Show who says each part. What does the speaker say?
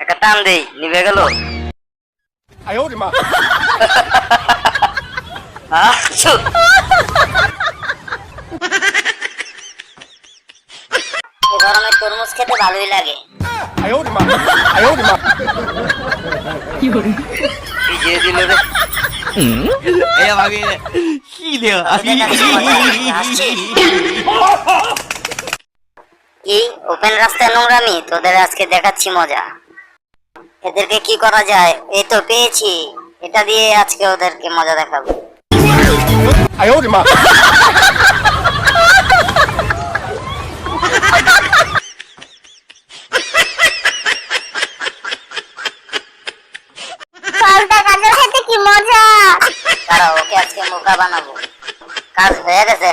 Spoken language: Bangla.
Speaker 1: একটা টান দেই, নিভে গেল। গরমে তরমুজ খেতে ভালোই লাগে। কি ওপেন রাস্তায় নোংরামি? তোদের আজকে দেখাচ্ছি মজা। এদেরকে কি করা যায়? এই তো পেয়েছি, এটা দিয়ে আজকে ওদেরকে মজা দেখাবো। কি মজা! দাঁড়াও, ওকে আজকে মুখা বানাবো। কাজ হয়ে গেছে।